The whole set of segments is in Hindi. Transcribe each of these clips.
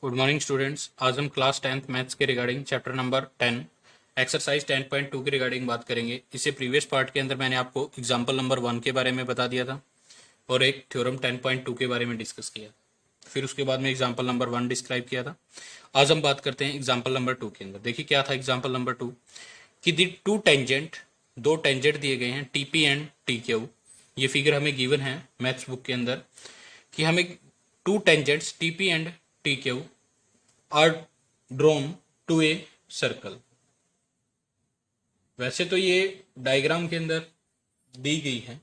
Good morning students. आज हम क्लास 10th मैथ्स के रिगार्डिंग चैप्टर नंबर 10 एक्सरसाइज 10.2 के रिगार्डिंग बात करेंगे। इससे प्रीवियस पार्ट के अंदर मैंने आपको एग्जांपल नंबर 1 के बारे में बता दिया था और एक थ्योरम 10.2 के बारे में डिस्कस किया। फिर उसके बाद में एग्जाम्पल नंबर 1 डिस्क्राइब किया था। आज हम बात करते हैं एग्जाम्पल नंबर 2 के अंदर। देखिए क्या था एग्जाम्पल नंबर 2 कि दी टू टेंजेंट, दो टेंजेंट दिए गए हैं टीपी एंड टी क्यू। ये फिगर हमें गिवन है मैथ्स बुक के अंदर कि हमें two tangents TP and T Q are drawn to a circle. वैसे तो ये डायग्राम के अंदर दी गई है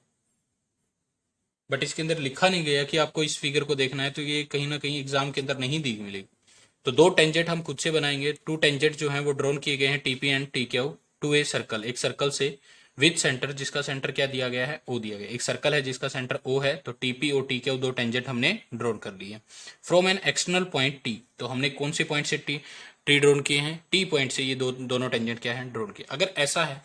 बट इसके अंदर लिखा नहीं गया कि आपको इस फिगर को देखना है, तो ये कहीं ना कहीं एग्जाम के अंदर नहीं दी मिलेगी। तो दो टेंजेंट हम खुद से बनाएंगे। टू टेंजेंट जो है वो ड्रॉन किए गए हैं TP and T Q to a circle, एक सर्कल से विद सेंटर जिसका सेंटर क्या दिया गया है, ओ दिया गया। एक सर्कल है जिसका सेंटर ओ है, तो टीपी और टी क्यू दो टेंजेंट हमने ड्रॉन कर लिए। From an external point T, तो हमने कौन से पॉइंट से टी ड्रॉन किए हैं, टी पॉइंट से ये दोनों टेंजेंट क्या है, ड्रॉन किए। अगर ऐसा है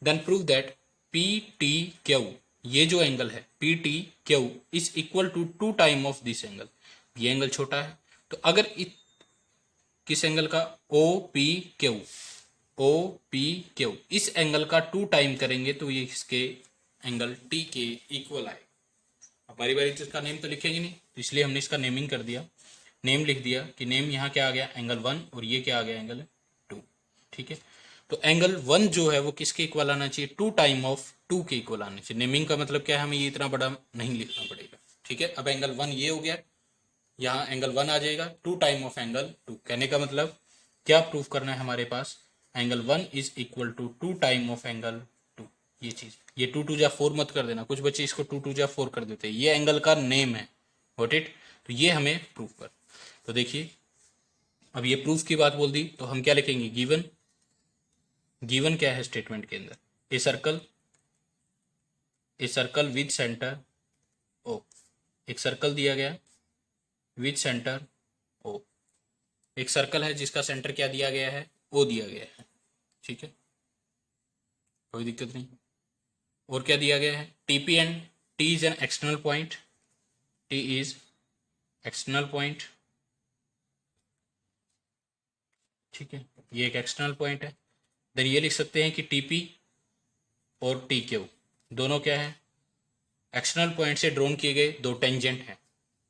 then prove that P T Q, ये जो एंगल है P T Q is equal to two time of this angle. ये एंगल छोटा है, तो अगर किस एंगल का, O P Q, O P Q इस एंगल का टू टाइम करेंगे तो ये इसके एंगल टी के इक्वल आए। हमारी बारी तो इसका नेम तो लिखेंगे नहीं, तो इसलिए हमने इसका नेमिंग कर दिया, नेम लिख दिया कि नेम यहाँ क्या आ गया, एंगल 1, और ये क्या आ गया, एंगल 2। ठीक है, तो एंगल 1 जो है वो किसके इक्वल आना चाहिए, टू टाइम ऑफ 2 के इक्वल आना चाहिए। नेमिंग का मतलब क्या है, हमें ये इतना बड़ा नहीं लिखना पड़ेगा। ठीक है, अब एंगल 1 ये हो गया, यहाँ एंगल 1 आ जाएगा टू टाइम ऑफ एंगल 2। कहने का मतलब क्या प्रूफ करना है हमारे पास, angle 1 is equal to two time of angle 2। ये चीज, ये 2 2 जा 4 मत कर देना, कुछ बच्चे इसको 2 2 जा 4 कर देते हैं। ये एंगल का नेम है, वॉट इट, तो ये हमें प्रूफ कर। तो देखिए अब ये प्रूफ की बात बोल दी तो हम क्या लिखेंगे, गिवन। गिवन क्या है स्टेटमेंट के अंदर, a circle with centre O, एक सर्कल दिया गया विद सेंटर ओ, एक सर्कल है जिसका सेंटर क्या दिया गया है, ओ दिया गया है। ठीक है, कोई दिक्कत नहीं। और क्या दिया गया है, TP and T is an external point, T is external point. ठीक है, ये एक एक्सटर्नल पॉइंट है। देन ये लिख सकते हैं कि टीपी और टी क्यू दोनों क्या है, एक्सटर्नल पॉइंट से ड्रॉन किए गए दो टेंजेंट हैं।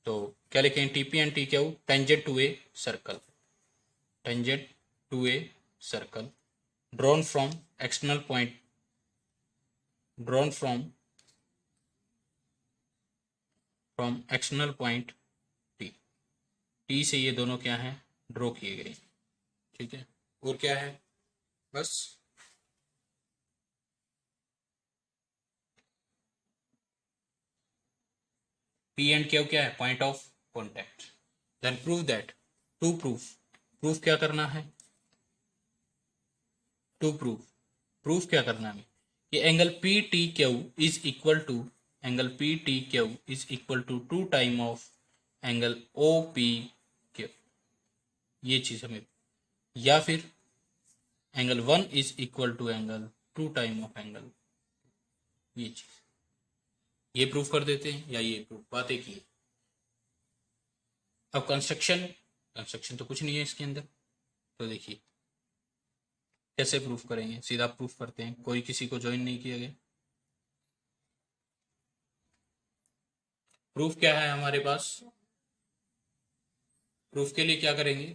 तो क्या लिखें, TP and T Q tangent to a circle, tangent to a circle drawn from external point, drawn from external point T, T से ये दोनों क्या हैं, ड्रॉ किए गए। ठीक है, और क्या है, बस पी एंड क्यू क्या है, point of contact. Then prove that, to proof, proof क्या करना है, टू प्रूफ, प्रूफ क्या करना है कि angle P T Q is equal to, angle P T Q is equal to two time of angle O P Q. ये चीज हमें, या फिर angle 1 is equal to angle two time of angle, ये चीज, ये प्रूफ कर देते हैं या ये प्रूफ, बातें की। अब कंस्ट्रक्शन, कंस्ट्रक्शन तो कुछ नहीं है इसके अंदर, तो देखिए कैसे प्रूफ करेंगे, सीधा प्रूफ करते हैं। कोई किसी को ज्वाइन नहीं किया गया। प्रूफ क्या है हमारे पास, प्रूफ के लिए क्या करेंगे,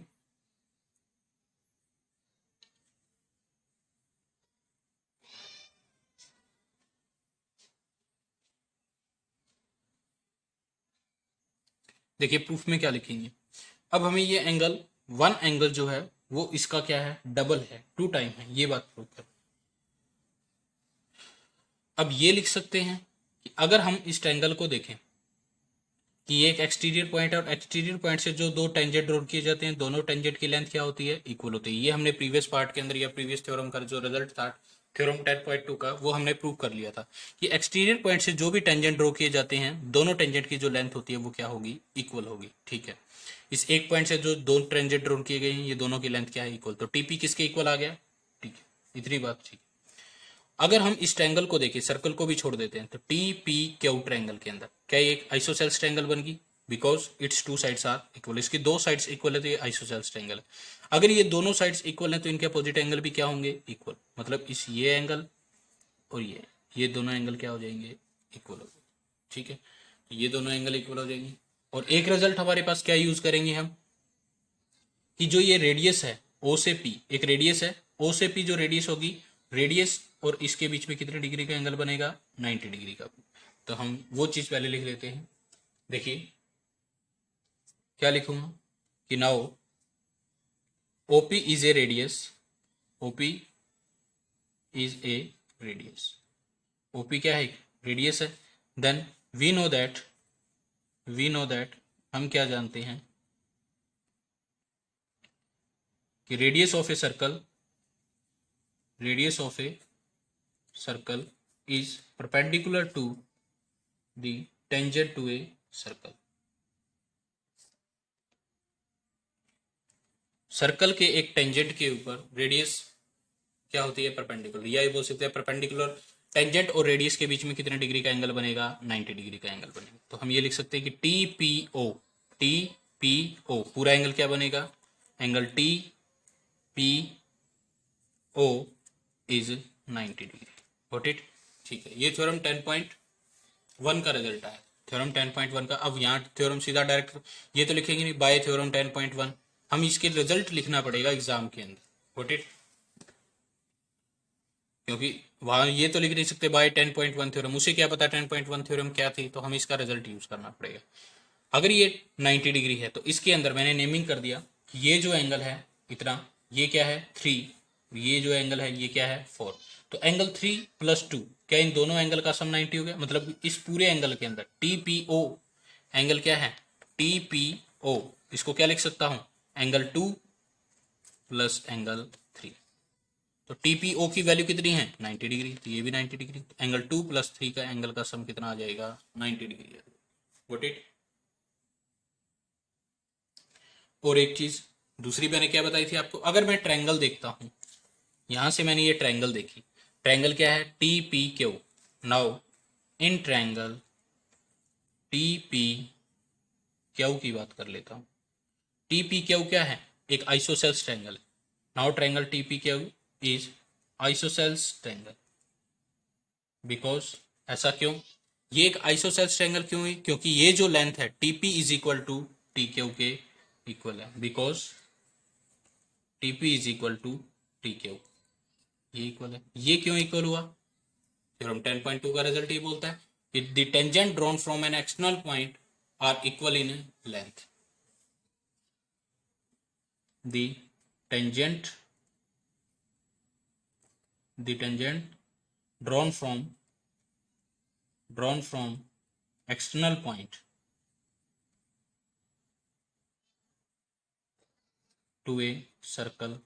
देखिए प्रूफ में क्या लिखेंगे। अब हमें ये एंगल 1 एंगल जो है वो इसका क्या है, डबल है, टू टाइम है, ये बात प्रूफ कर। अब ये लिख सकते हैं कि अगर हम इस ट्रायंगल को देखें कि ये एक एक्सटीरियर पॉइंट है और एक्सटीरियर पॉइंट से जो दो टेंजेंट ड्रॉ किए जाते हैं दोनों टेंजेंट की लेंथ क्या होती है, इक्वल होती है। ये हमने प्रीवियस पार्ट के अंदर या प्रीवियस थ्योरम का जो रिजल्ट था थ्योरम 10.2 का, वो हमने प्रूव कर लिया था कि एक्सटीरियर पॉइंट से जो भी टेंजेंट ड्रॉ किए जाते हैं दोनों टेंजेंट की जो लेंथ होती है वो क्या होगी, इक्वल होगी। ठीक है, इस एक पॉइंट से जो दो टेंजेंट ड्रॉ किए गए हैं ये दोनों की लेंथ क्या है, इक्वल। तो टीपी किसके इक्वल आ गया, ठीक है, इतनी बात ठीक। अगर हम इस ट्रायंगल को देखें, सर्कल को भी छोड़ देते हैं, तो टी पी क्यू ट्रायंगल के अंदर क्या ये एक आइसोसेल्स ट्रायंगल बन गई, because its two sides are equal, इसकी दो साइड्स इक्वल है तो ये आइसोसेल्स ट्रायंगल है। अगर ये दोनों साइड्स इक्वल है तो इनके अपोजिट एंगल भी क्या होंगे, इक्वल, मतलब इस ये एंगल और ये दोनों एंगल क्या हो जाएंगे, इक्वल हो जाएंगे। ठीक है, ये दोनों एंगल इक्वल हो जाएंगे। और एक रिजल्ट हमारे पास क्या यूज करेंगे हम, कि जो ये रेडियस है ओ से पी, एक रेडियस है ओ से पी, जो रेडियस होगी, रेडियस और इसके बीच में कितने डिग्री का एंगल बनेगा, 90 डिग्री का। तो हम वो चीज पहले लिख लेते हैं। देखिए क्या लिखूंगा कि now OP is a radius, OP is a radius, OP क्या है, रेडियस है। देन वी नो दैट हम क्या जानते हैं कि radius of a circle is perpendicular to the tangent to a circle. Circle के एक टेंजेंट के ऊपर रेडियस क्या होती है, परपेंडिकुलर, या ये बोल सकते हैं परपेंडिकुलर टेंजेंट और रेडियस के बीच में कितने डिग्री का एंगल बनेगा, 90 डिग्री का एंगल बनेगा। तो हम ये लिख सकते हैं कि टी पी ओ पूरा एंगल क्या बनेगा, angle T P O is 90 degree. Got it, ठीक है। ये थ्योरम 10.1 का रिजल्ट आया, थ्योरम 10.1 का। अब यहाँ थ्योरम सीधा डायरेक्ट ये तो लिखेंगे नहीं, बाय थ्योरम 10.1, हम इसके रिजल्ट लिखना पड़ेगा एग्जाम के अंदर। गॉट इट, क्योंकि वहां ये तो लिख नहीं सकते बाय 10.1 थ्योरम, उसे क्या पता 10.1 थ्योरम क्या थी, तो हम इसका रिजल्ट यूज करना पड़ेगा। अगर ये 90 डिग्री है तो इसके अंदर मैंने नेमिंग कर दिया कि ये जो एंगल है इतना, ये क्या है 3, ये जो एंगल है ये क्या है 4। तो एंगल 3 + 2, क्या इन दोनों एंगल का सम 90 हो गया, मतलब इस पूरे एंगल के अंदर TPO एंगल क्या है, TPO, इसको क्या लिख सकता हूं, एंगल 2 + एंगल 3। तो TPO की वैल्यू कितनी है, 90 डिग्री, तो ये भी 90 डिग्री। तो एंगल 2 + 3 का एंगल का सम कितना आ जाएगा, 90 डिग्री। Got it. और एक चीज दूसरी मैंने क्या बताई थी आपको, अगर मैं ट्रायंगल देखता हूं, यहां से मैंने ये ट्रायंगल देखी, ट्रायंगल क्या है, TPQ। Now in triangle TPQ की बात कर लेता हूं। TPQ क्या है, एक आइसोसेल्स ट्रायंगल है। Now triangle TPQ is isosceles triangle, because, ऐसा क्यों, ये एक आइसोसेल्स ट्रायंगल क्यों है, क्योंकि ये जो लेंथ है TP = TQ के इक्वल है, बिकॉज TP = TQ, ये इक्वल है। ये क्यों इक्वल हुआ, थ्योरम 10.2 का रिजल्ट ये बोलता है कि the tangent drawn from an external point are equal in length. The tangent drawn from external point to a circle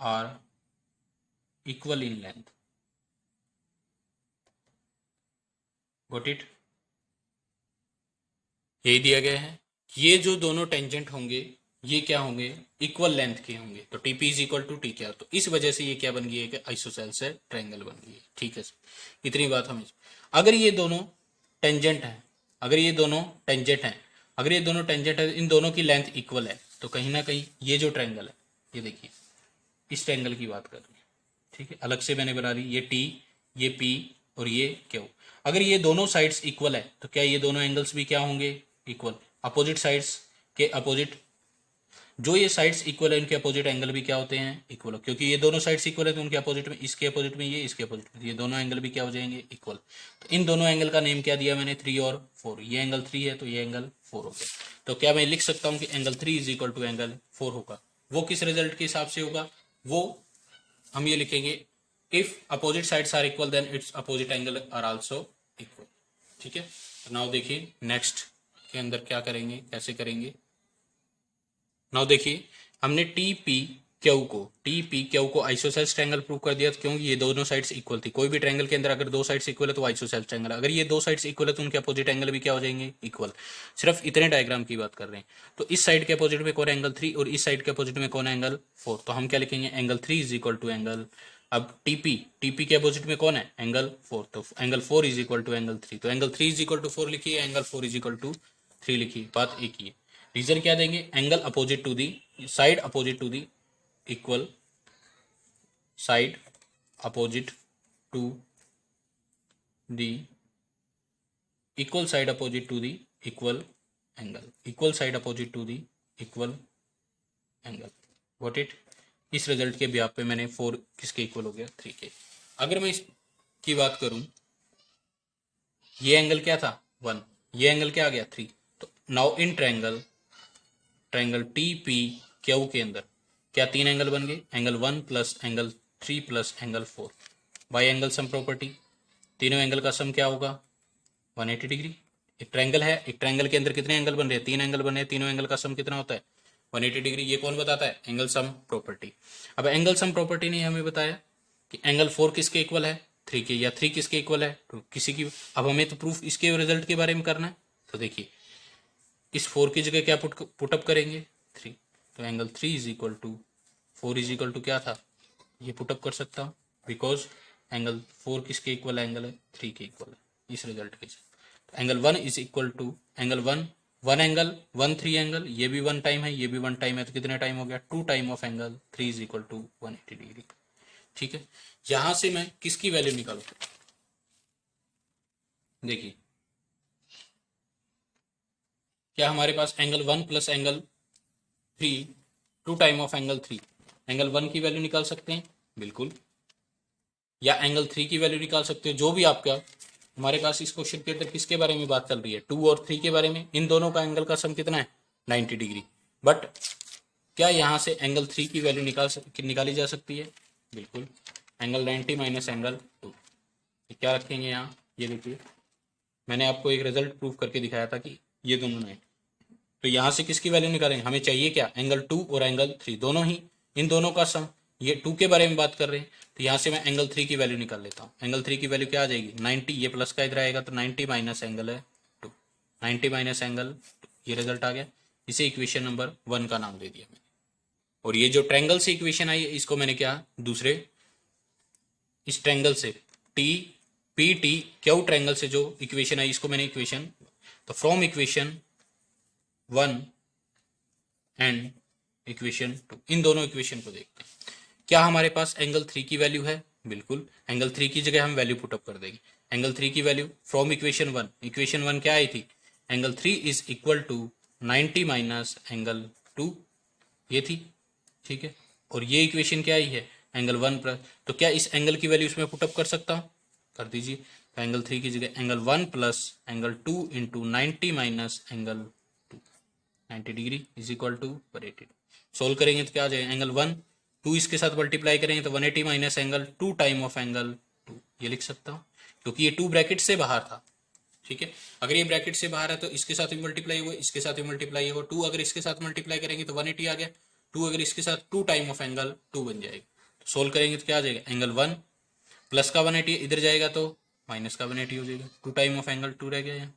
are equal in length. Got it? यही दिया गया है, ये जो दोनों टेंजेंट होंगे ये क्या होंगे, इक्वल लेंथ के होंगे। तो TP = TQ, तो इस वजह से ये क्या बन गई है कि आइसोसेल्स है ट्रायंगल बन गई है। ठीक है, इतनी बात हम। अगर ये दोनों टेंजेंट है, अगर ये दोनों टेंजेंट है, इन दोनों की लेंथ इक्वल है, तो कहीं ना कहीं ये जो ट्रायंगल है, ये देखिए इस ट्रायंगल की बात कर रही है। ठीक है, अलग से मैंने बना ली, ये T, ये P और ये Q। अगर ये दोनों साइड्स इक्वल है तो क्या ये दोनों एंगल्स भी क्या होंगे, इक्वल। अपोजिट साइड्स के अपोजिट, जो ये साइड्स इक्वल है इनके अपोजिट एंगल भी क्या होते हैं, इक्वल। क्योंकि ये दोनों साइड्स इक्वल है तो उनके अपोजिट में, इसके अपोजिट में ये, इसके अपोजिट में ये दोनों एंगल भी क्या हो जाएंगे, इक्वल। तो इन दोनों एंगल का नेम क्या दिया मैंने, 3 और 4। ये एंगल 3 है तो ये एंगल 4 हो गया। तो क्या मैं लिख सकता हूँ कि एंगल 3 = एंगल 4 होगा। वो किस रिजल्ट के हिसाब से होगा, वो हम ये लिखेंगे, if opposite sides are equal then its opposite angle are also equal. ठीक है, तो नाउ देखिए नेक्स्ट के अंदर क्या करेंगे, कैसे करेंगे। नाउ देखिए हमने TPQ को आइसोसेल्स ट्रायंगल प्रूव कर दिया, क्योंकि ये दोनों साइड्स इक्वल थी। कोई भी ट्रायंगल के अंदर अगर दो साइड्स इक्वल है तो आइसोसेल्स ट्रायंगल, अगर ये दो साइड्स इक्वल है तो उनके अपोजिट एंगल भी क्या हो जाएंगे, इक्वल। सिर्फ इतने डायग्राम की बात कर रहे हैं। तो इस साइड के अपोजिट में कौन एंगल 3 और इस साइड के अपोजिट में कौन एंगल 4, तो हम क्या लिखेंगे, एंगल 3 = एंगल अब टीपी के अपोजिट में कौन है, एंगल 4, तो angle 4 is equal to angle 3, तो एंगल 3 इज इक्वल टू 4 लिखिए, एंगल 4 इज इक्वल टू 3 लिखिए, बात एक ही है। रीजन क्या देंगे, angle opposite to the side opposite to the equal side opposite to the equal side opposite to the equal angle, equal side opposite to the equal angle, what it. इस रिजल्ट के ब्याह पे मैंने 4 किसके इक्वल हो गया, 3 के। अगर मैं इसकी बात करूं, ये एंगल क्या था 1, ये एंगल क्या आ गया 3, तो now in triangle T P Q के अंदर क्या 3 एंगल बन गए, angle 1 plus angle 3 plus angle 4 bye angle sum property. तीनों एंगल का सम क्या होगा 180 डिग्री। एक ट्रायंगल है, एक ट्रायंगल के अंदर कितने एंगल बन रहे हैं, 3 एंगल बन रहे हैं, तीनों एंगल का सम कितना होता है 180 डिग्री। ये कौन बताता है, एंगल सम प्रॉपर्टी। अब एंगल सम प्रॉपर्टी ने हमें बताया कि एंगल 4 किसके इक्वल है 3 के, या 3 किसके इक्वल है तो किसी की। अब हमें तो प्रूफ इसके रिजल्ट के बारे में करना है, तो देखिए इस 4 की जगह क्या पुटअप करेंगे 3, तो angle 3 is equal to 4 is equal to क्या था, ये पुटअप कर सकता हूँ, बिकॉज एंगल 4 किसके इक्वल एंगल है 3 के इक्वल है इस रिजल्ट के साथ। तो angle 1 is equal to angle 1 angle 1 3 angle, ये भी 1 टाइम है, ये भी 1 टाइम है, तो कितने टाइम हो गया 2 time of angle 3 is equal to 180 degree. ठीक है, यहां से मैं किसकी वैल्यू निकालू, देखिए क्या हमारे पास angle 1 plus angle 3 2 time of angle 3, angle 1 की वैल्यू निकाल सकते हैं बिल्कुल, या एंगल 3 की वैल्यू निकाल सकते हो, जो भी आपका। हमारे पास इस क्वेश्चन के अंदर किसके बारे में बात चल रही है 2 और 3 के बारे में, इन दोनों का एंगल का सम कितना है 90 डिग्री। बट क्या यहाँ से एंगल 3 की वैल्यू निकाली जा सकती है, बिल्कुल, एंगल 90 माइनस एंगल 2, क्या रखेंगे यहाँ, ये देखिए मैंने आपको एक रिजल्ट प्रूव करके दिखाया था कि ये दोनों नहीं, तो यहाँ से किसकी वैल्यू निकालेंगे, हमें चाहिए क्या एंगल 2 और एंगल 3 दोनों ही, इन दोनों का सम। ये 2 के बारे में बात कर रहे हैं, तो यहाँ से मैं एंगल 3 की वैल्यू निकाल लेता हूँ। एंगल 3 की वैल्यू क्या आ जाएगी 90, ये प्लस का इधर आएगा तो 90 माइनस एंगल है 2, 90 माइनस एंगल 2, ये रिजल्ट आ गया। इसे इक्वेशन नंबर 1 का नाम दे दिया मैंने। और ये जो ट्रायंगल से इक्वेशन आई इसको मैंने क्या दूसरे इस ट्रायंगल से T P T Q triangle से जो इक्वेशन आई इसको मैंने इक्वेशन, तो फ्रॉम इक्वेशन 1 एंड इक्वेशन 2, इन दोनों इक्वेशन को देखते हैं। क्या हमारे पास एंगल 3 की वैल्यू है, बिल्कुल, एंगल 3 की जगह हम वैल्यू पुटअप कर देंगे। एंगल 3 की वैल्यू फ्रॉम इक्वेशन 1, इक्वेशन 1 क्या आई थी, angle 3 is equal to 90 minus angle 2, ये थी, ठीक है। और ये इक्वेशन क्या आई है एंगल 1 प्लस, तो क्या इस एंगल की वैल्यू इसमें पुटअप कर सकता हूँ, कर दीजिए। तो एंगल 3 की जगह angle 1 plus angle 2 into 90 minus angle 90 degree is equal to 180। Solve करेंगे तो क्या आ जाएगा, एंगल 1 2 इसके साथ मल्टीप्लाई करेंगे तो 180 minus angle 2 time of angle 2, ये लिख सकता हूँ क्योंकि ये 2 ब्रैकेट से बाहर था, ठीक है। अगर ये ब्रैकेट से बाहर है तो इसके साथ भी मल्टीप्लाई हुआ, इसके साथ भी मल्टीप्लाई हुआ, 2 अगर इसके साथ मल्टीप्लाई करेंगे तो 180 आ गया, 2 अगर इसके साथ 2 टाइम ऑफ एंगल 2 बन जाएगा। तो सोल्व करेंगे तो क्या आ जाएगा, एंगल 1 प्लस का 180 इधर जाएगा तो माइनस का 180 हो जाएगा, 2 टाइम ऑफ एंगल 2 रह गया यहाँ,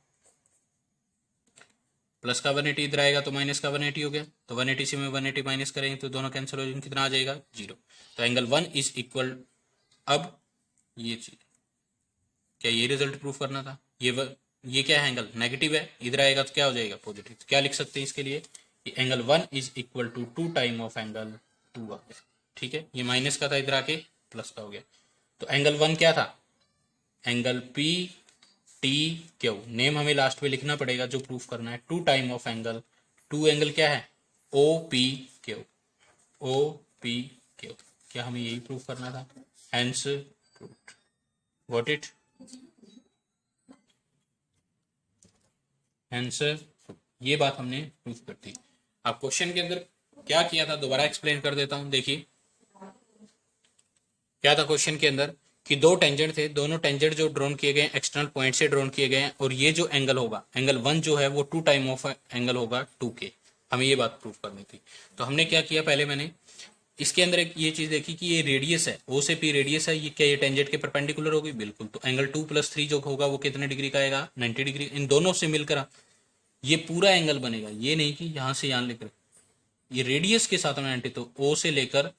प्लस का 180 इधर आएगा तो माइनस का 180 हो गया, तो 180 से में 180 माइनस करेंगे तो दोनों कैंसिल हो जाएंगे, कितना आ जाएगा 0। तो एंगल 1 इज इक्वल, अब ये चीज क्या ये रिजल्ट प्रूफ करना था, ये क्या है एंगल नेगेटिव है, इधर आएगा तो क्या हो जाएगा पॉजिटिव, तो क्या लिख सकते हैं इसके लिए, angle 1 is equal to 2 time of angle 2 आ गया, ठीक है। ये माइनस का था इधर आके प्लस का हो गया, तो एंगल 1 क्या था, angle P T Q, name हमें लास्ट में लिखना पड़ेगा जो प्रूफ करना है, 2 टाइम ऑफ एंगल 2 एंगल क्या है O P Q, O P Q, क्या हमें यही प्रूफ करना था, hence proved, got it, hence ये बात हमने प्रूफ कर दी। अब क्वेश्चन के अंदर क्या किया था दोबारा एक्सप्लेन कर देता हूं, देखिए क्या था क्वेश्चन के अंदर कि 2 टेंजेंट थे, दोनों टेंजेंट जो ड्रॉन किए गए एक्सटर्नल पॉइंट से ड्रॉन किए गए हैं, और ये जो एंगल होगा एंगल 1 जो है वो 2 टाइम ऑफ एंगल होगा 2 के, हमें ये बात प्रूफ करनी थी। तो हमने क्या किया, पहले मैंने इसके अंदर एक ये चीज देखी कि ये रेडियस है, ओ से पी रेडियस है, ये क्या ये टेंजेंट के परपेंडिकुलर होगी, बिल्कुल, तो एंगल 2 प्लस 3 जो होगा वो कितने डिग्री का आएगा 90 डिग्री, इन दोनों से मिलकर ये पूरा एंगल बनेगा, ये नहीं कि यहां से यहां लेकर, ये रेडियस के साथ में 90, तो ओ से लेकर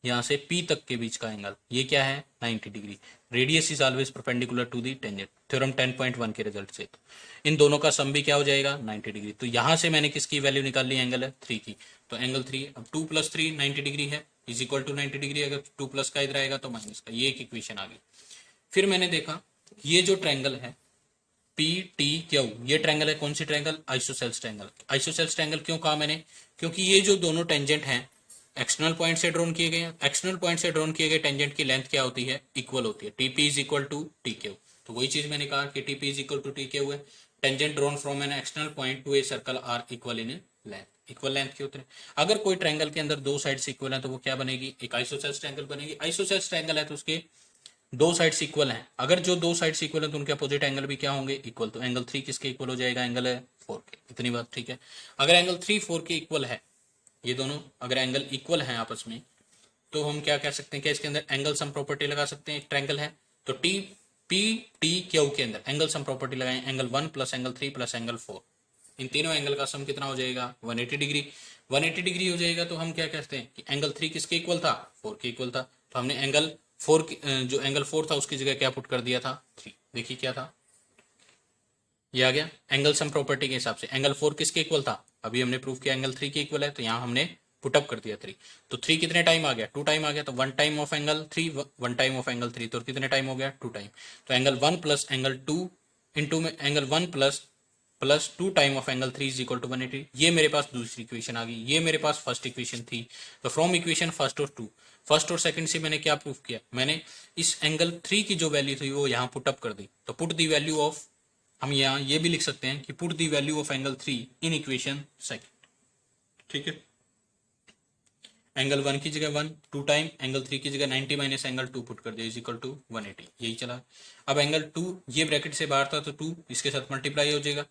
यहाँ से P तक के बीच का एंगल, ये क्या है 90 degree. Radius is always perpendicular to the tangent, theorem 10.1 के रिजल्ट से। इन दोनों का सम भी क्या हो जाएगा 90 डिग्री। तो यहाँ से मैंने किसकी वैल्यू निकाल ली, एंगल है 3 की, तो एंगल 3, अब 2 + 3 90 डिग्री है, इज इक्वल टू 90 डिग्री। अगर 2 प्लस का इधर आएगा तो माइनस का, ये एक इक्वेशन आ गई। फिर मैंने देखा ये जो ट्रायंगल है PTQ, ये ट्रायंगल है कौन सी triangle, isosceles triangle. Isosceles triangle क्यों कहा मैंने, क्योंकि ये जो दोनों टेंजेंट हैं एक्सटर्नल पॉइंट से ड्रॉन किए गए हैं, एक्सटर्नल पॉइंट से ड्रॉन किए गए टेंजेंट की लेंथ क्या होती है, इक्वल होती है, TP is equal to TQ। तो वही चीज मैंने कहा कि TP is equal to TQ है, tangent drawn from an external point to a circle are equal in length, equal length के होते हैं। अगर कोई ट्रायंगल के अंदर दो साइड्स इक्वल है तो वो क्या बनेगी, एक आइसोसेल्स ट्रायंगल बनेगी। आइसोसेल्स ट्रायंगल है तो उसके दो साइड्स इक्वल हैं, अगर जो दो साइड्स इक्वल है तो उनके अपोजिट एंगल भी क्या होंगे, इक्वल। तो एंगल 3 किसके इक्वल हो जाएगा, एंगल 4 के। इतनी बात ठीक है। अगर एंगल 3 4 के इक्वल है, ये दोनों अगर एंगल इक्वल हैं आपस में, तो हम क्या कह सकते हैं, क्या इसके अंदर एंगल सम प्रॉपर्टी लगा सकते हैं। एक ट्रायंगल है तो PTQ के अंदर एंगल सम प्रॉपर्टी लगाएं, angle 1 plus angle 3 plus angle 4, इन तीनों एंगल का सम कितना हो जाएगा 180 डिग्री। 180 डिग्री हो जाएगा तो हम क्या कहते हैं कि एंगल 3 किसके इक्वल था, 4 के इक्वल था। तो हमने एंगल 4 जो एंगल 4 था उसकी जगह क्या पुट कर दिया था 3। देखिए क्या था, ये आ गया एंगल सम प्रॉपर्टी के हिसाब से। एंगल 4 किसके इक्वल था, अभी हमने प्रूव किया एंगल 3 के इक्वल है, तो यहाँ हमने पुटअप कर दिया 3। तो 3 कितने टाइम आ गया, 2 टाइम आ गया। तो 1 time of angle 3 1 time of angle 3, तो कितने टाइम हो गया 2 टाइम। तो एंगल 1 प्लस एंगल 2 इंटू में angle 1 plus 2 time of angle 3 is equal to 180। ये मेरे पास दूसरी इक्वेशन आ गई, ये मेरे पास फर्स्ट इक्वेशन थी। तो फ्रॉम इक्वेशन फर्स्ट और 2, फर्स्ट और सेकंड से मैंने क्या प्रूव किया, मैंने इस एंगल 3 की जो वैल्यू थी वो यहाँ पुटअप कर दी। तो पुट दी वैल्यू ऑफ, हम यहाँ ये भी लिख सकते हैं कि put the value of angle 3 in equation second, ठीक है। एंगल 1 की जगह 1 2 टाइम, एंगल 3 की जगह 90 माइनस एंगल 2 पुट कर दिया इज इक्वल टू 180, यही चला। अब एंगल 2 ये ब्रैकेट से बाहर था तो 2 इसके साथ मल्टीप्लाई हो जाएगा,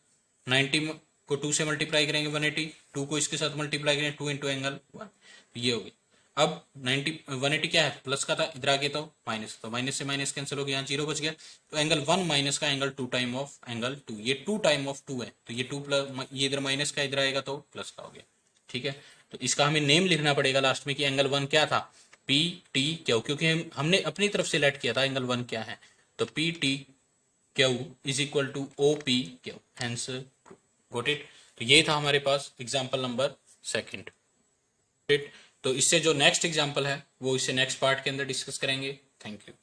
90 को 2 से मल्टीप्लाई करेंगे 180, 2 को इसके साथ मल्टीप्लाई करेंगे 2 इंटू एंगल 1, ये हो गया। अब 180 क्या है, प्लस का था, इधर आ गया तो माइनस, तो माइनस से माइनस कैंसिल हो गया, यहाँ 0 बच गया। तो एंगल 1 माइनस का एंगल 2 टाइम ऑफ एंगल 2, ये 2 टाइम ऑफ 2 है, तो ये 2 प्लस, ये इधर माइनस का इधर आएगा तो प्लस का हो गया, ठीक है। तो इसका हमें नेम लिखना पड़ेगा लास्ट में कि एंगल 1 क्या था, PTQ, क्योंकि हमने अपनी तरफ से लेट किया था एंगल 1 क्या है, तो PTQ is equal to OPQ, hence got it. तो ये था हमारे पास एग्जाम्पल नंबर 2। तो इससे जो नेक्स्ट एग्जाम्पल है वो इससे नेक्स्ट पार्ट के अंदर डिस्कस करेंगे। Thank you.